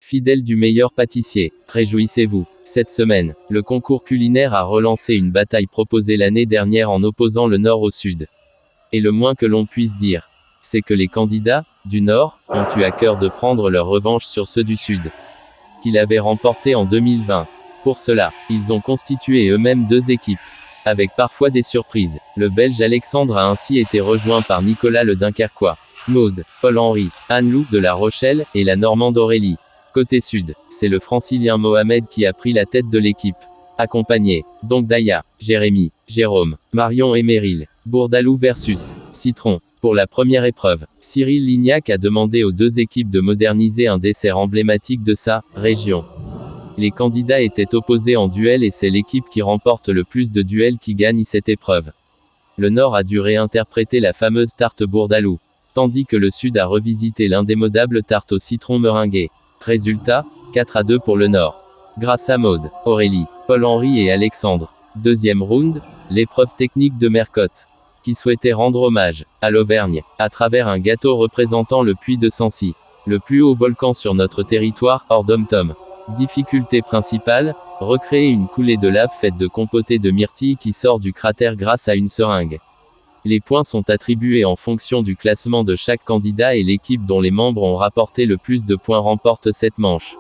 Fidèle du meilleur pâtissier, réjouissez-vous. Cette semaine, le concours culinaire a relancé une bataille proposée l'année dernière en opposant le Nord au Sud. Et le moins que l'on puisse dire, c'est que les candidats, du Nord, ont eu à cœur de prendre leur revanche sur ceux du Sud, qu'ils avaient remportés en 2020. Pour cela, ils ont constitué eux-mêmes deux équipes, avec parfois des surprises. Le Belge Alexandre a ainsi été rejoint par Nicolas le Dunkerquois, Maud, Paul-Henri, Anne-Lou de La Rochelle, et la Normande Aurélie. Côté Sud, c'est le Francilien Mohamed qui a pris la tête de l'équipe. Accompagné, donc d'Aya, Jérémy, Jérôme, Marion et Meryl. Bourdaloue versus Citron. Pour la première épreuve, Cyril Lignac a demandé aux deux équipes de moderniser un dessert emblématique de sa région. Les candidats étaient opposés en duel et c'est l'équipe qui remporte le plus de duels qui gagne cette épreuve. Le Nord a dû réinterpréter la fameuse tarte Bourdaloue, tandis que le Sud a revisité l'indémodable tarte au citron meringuée. Résultat, 4-2 pour le Nord. Grâce à Maud, Aurélie, Paul-Henri et Alexandre. Deuxième round, l'épreuve technique de Mercotte, qui souhaitait rendre hommage à l'Auvergne, à travers un gâteau représentant le puits de Sancy, le plus haut volcan sur notre territoire, hors d'Om-Tom. Difficulté principale, recréer une coulée de lave faite de compoté de myrtille qui sort du cratère grâce à une seringue. Les points sont attribués en fonction du classement de chaque candidat et l'équipe dont les membres ont rapporté le plus de points remporte cette manche.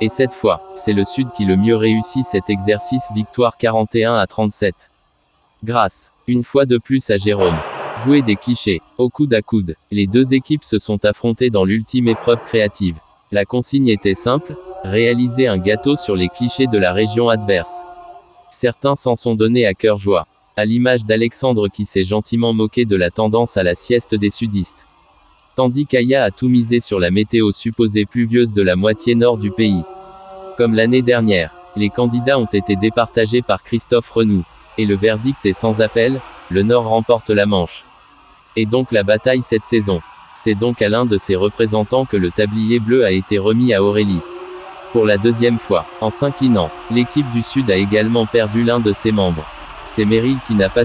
Et cette fois, c'est le Sud qui le mieux réussit cet exercice, victoire 41-37. Grâce, une fois de plus à Jérôme. Jouer des clichés, au coude à coude, les deux équipes se sont affrontées dans l'ultime épreuve créative. La consigne était simple, réaliser un gâteau sur les clichés de la région adverse. Certains s'en sont donnés à cœur joie, à l'image d'Alexandre qui s'est gentiment moqué de la tendance à la sieste des sudistes. Tandis qu'Aya a tout misé sur la météo supposée pluvieuse de la moitié nord du pays. Comme l'année dernière, les candidats ont été départagés par Christophe Renoux. Et le verdict est sans appel, le Nord remporte la manche. Et donc la bataille cette saison. C'est donc à l'un de ses représentants que le tablier bleu a été remis à Aurélie. Pour la deuxième fois, en s'inclinant, l'équipe du Sud a également perdu l'un de ses membres. C'est Meryl qui n'a pas